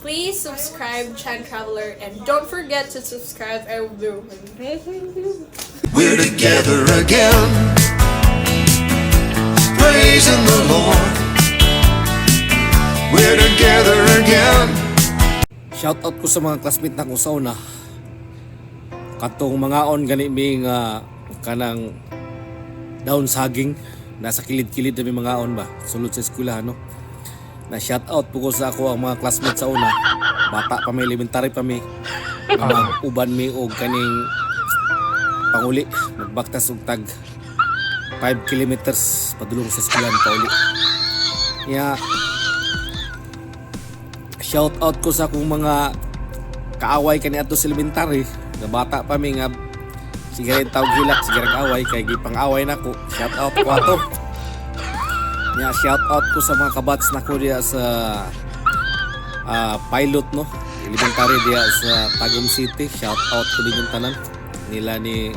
Please subscribe Chan Traveler and don't forget to subscribe We're together again, praising the Lord. We're together again. Shoutout ko sa mga classmate na ko sa una. Katong mga on gani mi nga kanang down saging nasa kilid-kilid na may mga on ba sulod sa eskwela no. Na shoutout po ko sa ako ang mga classmates sa una. Bata pa may elementary pa mi. Uban mi og kaning panguli nagbaktas og tag 5 kilometers padulong sa eskwelahan pauli. Ya shout out ko sa akong mga kaaway kani adto sa elementary na bata pa mi nga sigaret tawag hilak sigaret away kay gipang away nako. Shout out ko ato. Ya shout out ko sa mga kabats nako diya sa pilot no elementary diya sa Tagum City. Shout out ko din yung tanan nila ni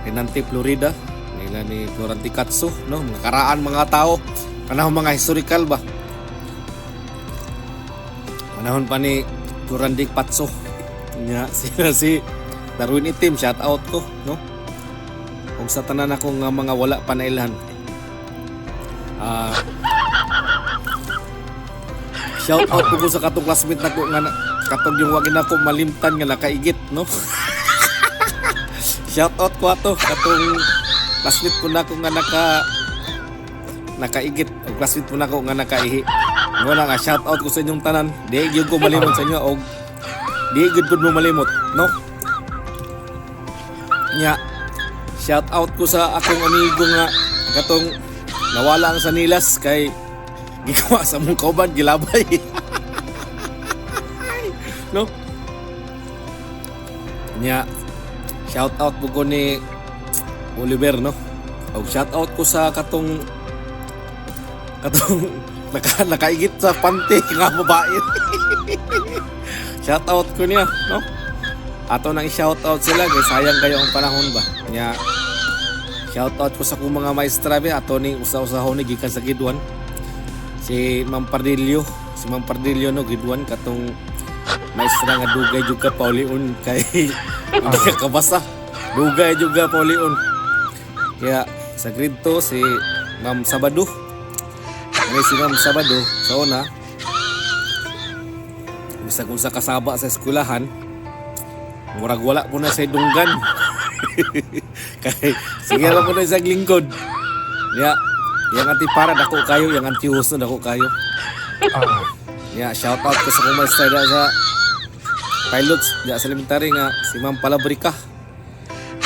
Renante Florida, nila ni Florante Katsu no mga karaan mga tao kanang mga historical ba. Manahon pa ni Durandik Patso nya sila si Darwin Itim, shout out ko no kung sa tanan ako nga mga wala pa na ilhan. Shout out ko sa katong classmate nako nga katong yung wagin ako malimtan nga nakaigit no. Shout out ko ato katong classmate ko nako nga nakaigit classmate ko nako nga nakaihi. Wala nga shout out ko sa inyong tanan. Di gyud ko malimot sa inyo og di gyud pud mo malimot, no? Nya shout out ko sa akong amigo nga katong nawala ang sanilas kay gigawa sa mong kauban gilabay. No? Nya shout out po ko ni Oliver, no? Og shout out ko sa katong nakaigit sa panty nga babae. Shout out ko niya, no? Ato nang shout out sila kay sayang kayo ang panahon ba. Nya shout out ko sa kong mga maestra be ato ning usa-usahon ni gikan sa Gidwan. Si Ma'am Pardillo no Gidwan katong maestra nga dugay jud ka paulion kay kabasa. Dugay jud ka paulion. Kaya sa grade 2 si Ma'am Sabado. May si Ma'am Sabado sa una bisa kung sa kasaba sa eskwelahan murag wala po na sa dunggan. Kay sige lang po na sa lingkod ya yang anti para dako kayo yang anti host na dako kayo. Ya shout out ko sa kong maestra sa pilots ya sa elementary nga si Ma'am Palabrika.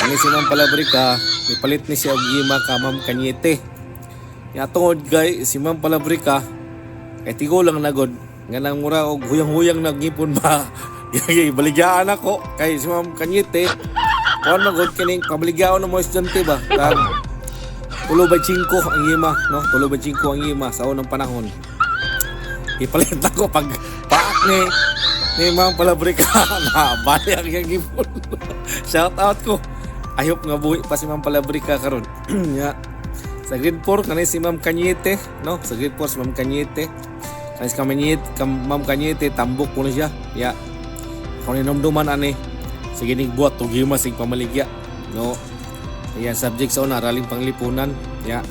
Ani si Ma'am Palabrika ipalit ni siya og gima ka Ma'am Kanyete. Ya tungod gay si Ma'am Palabrika kay tigo lang nagod nga nang mura og huyang-huyang nagipon ba. Baligyan ako kay si Ma'am Kanyete kuan magod kining pabaligyaon ng mga estudyante ba tag 3/5 ang gima no 3/5 ang gima sa unang panahon. Ipalit ako pag paak ni Ma'am Palabrika na bali ang gipon. Shout out ko ayop nga buhi pa si Ma'am Palabrika karon. Ya sa grade 4 kanay si Ma'am Kanyete no sa grade 4 si Ma'am Kanyete kanay si Ma'am Kanyete tambok ko na siya ya kung inomduman ani sige ning buhat og hima sig pamaligya no yan subject sa una araling panglipunan ya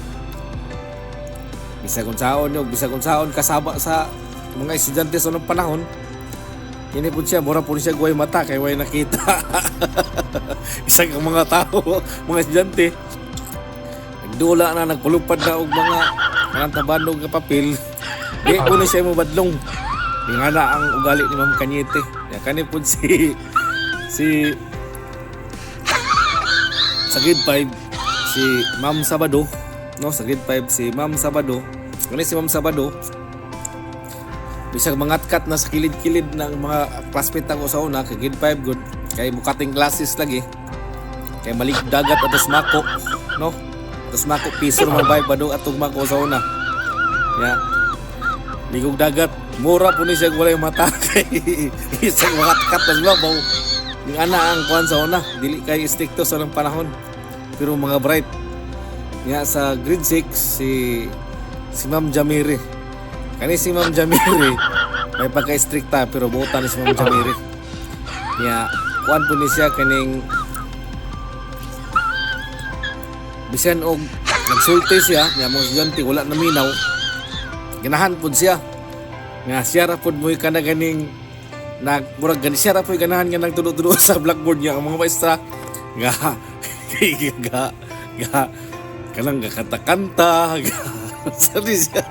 bisag unsaon kasaba sa mga estudyante sa unang panahon kini pud siya mura pud siya guway mata kay way nakita. Isang mga tao mga estudyante dula na nagpulupad na og mga tabandog nga papel di ko na siya mo badlong nga na ang ugali ni Ma'am Kanyete ya kani pud si sa grade 5 si Ma'am Sabado no sa grade 5 si Ma'am Sabado kani si Ma'am Sabado bisag mangatkat na sa kilid-kilid ng mga classmate ko sa una kay grade 5 good kay mukating classes lagi kay malik dagat atos mako no atos mako piso man bay bado atong mako sa una ya ligog dagat mura po ni siya walay mata kay isang makatkat na babaw ning ana ang kuan sa una dili kay stricto sa nang panahon pero mga bright nga sa grade 6 si Ma'am Jamire kani si Ma'am Jamire may pagka-strikta pero buotan ni si Ma'am Jamiri. Nya kuan po ni siya kaning bisan og nagsulti siya, nya mo estudyante wala na minaw. Ganahan pud siya. Nga siya ra pud mo'y kana ganing murag gani siya ra pud ganahan nga nagtudo-tudo sa blackboard niya ang mga maestra nga kanang kanta-kanta sorry siya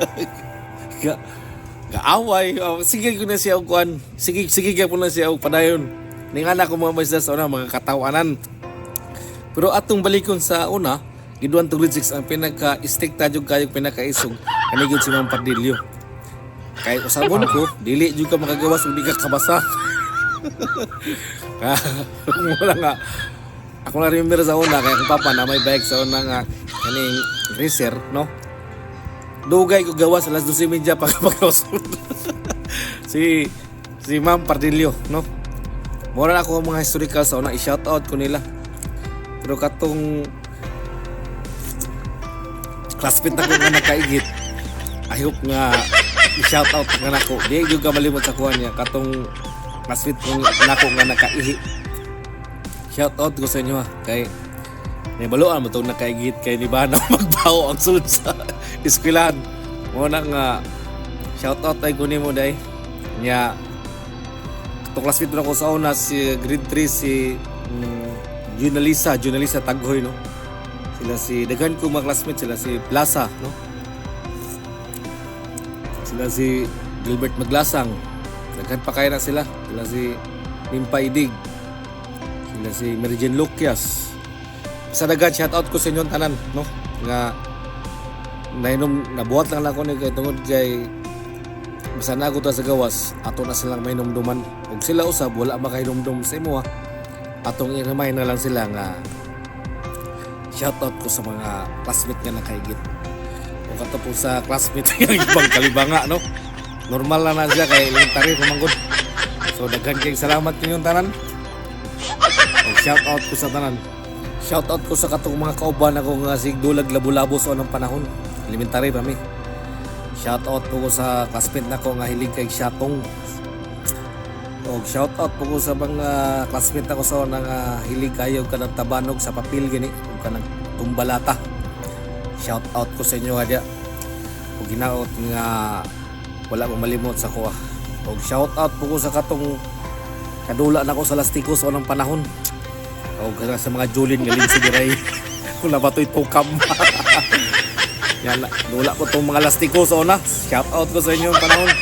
gaaway sige ko na siya og kuan sige ko na siya og padayon ning anak ko mga maestra sa una mga katawanan pero atong balikon sa una giduan to grade 6 ang pinaka-strikta jud kayo pinaka-isog kani gyud si Ma'am Pardillo kay usabon ko dili jud ka makagawas ug di ka kabasa wala nga ako na remember sa una kay akong papa na may bike sa una nga kaning racer no dugay ko gawas alas 12:30 pagkaos si Ma'am Pardillo no mura na ako mga historical sa una i-shout out ko nila pero katong classmate na ko nga nakaigit I hope nga i-shout out nga nako di jud ka malimot sa kuha niya katong classmate ko nako nga nakaihi shout out ko sa inyo ha kay nibaluan mo itong nakaigit kay ni Banaw magbaho ang sulod sa eskwelahan mo na nga shout out ay kunin mo day niya itong classmate na ko sa una si grade 3 si Junalisa Taghoy no sila si daghan ko mga classmate sila si Plaza no sila si Gilbert Maglasang daghan pa kaya na sila si Nimpa Idig sila si Merijen Lucias sa daghan shout out ko sa inyong tanan no nga nabuhat lang ako ni kay tungod kay basta na ako ta sa gawas ato na silang may numduman ug sila usab wala makainumdum sa imo atong i-remind na lang sila nga shoutout ko sa mga classmate nga nakaigit o katapos sa classmate nga ibang kalibanga no normal na siya kay elementary kumanggod so daghan kay salamat ninyong tanan o shoutout ko sa tanan shoutout ko sa katong mga kauban ako nga sigdulag labo-labo sa unang panahon elementary pa mi shoutout ko sa classmate nako nga hilig kay Shatong og shoutout po ko sa mga classmate ako sa nang hilig kayo kanang tabanog sa papel gini ug kanang tumbalata. Shoutout ko sa inyo adya. Ug ginaot nga wala mo malimot sa kuha. Og shoutout po ko sa katong kadula nako sa lastiko sa unang panahon. Og sa mga Julin nga linsi diray. Kung nabatoy tukam. Yan dula ko tong mga lastiko sa una. Shoutout ko sa inyo ang panahon.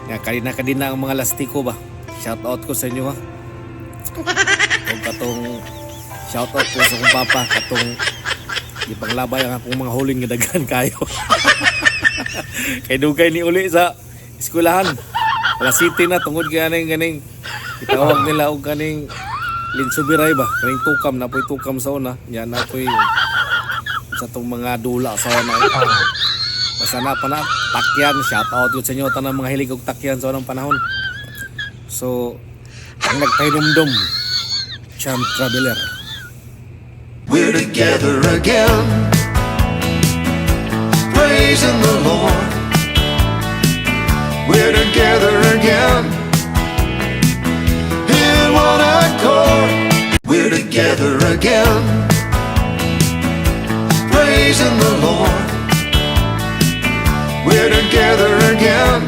Nga kadina ang mga lastiko ba. Shoutout ko sa inyo ha. Kung katong shoutout ko sa akong papa katong ipanglabay ang akong mga huling nga daghan kayo. Kay dugay ni uli sa eskwelahan. Alas City na tungod ganing itawag nila og kaning linsubiray ba. Kaning tukam na po'y tukam sa una. Yan na po'y sa tong mga dula sa una. Basta na pa na, takyan, shoutout ko sa inyo, tanang mga hilig og takyan sa unang panahon. So, ang nagpainumdum, Champ Traveler. We're together again, praising the Lord. We're together again, in one accord. We're together again, praising the Lord. We're together again,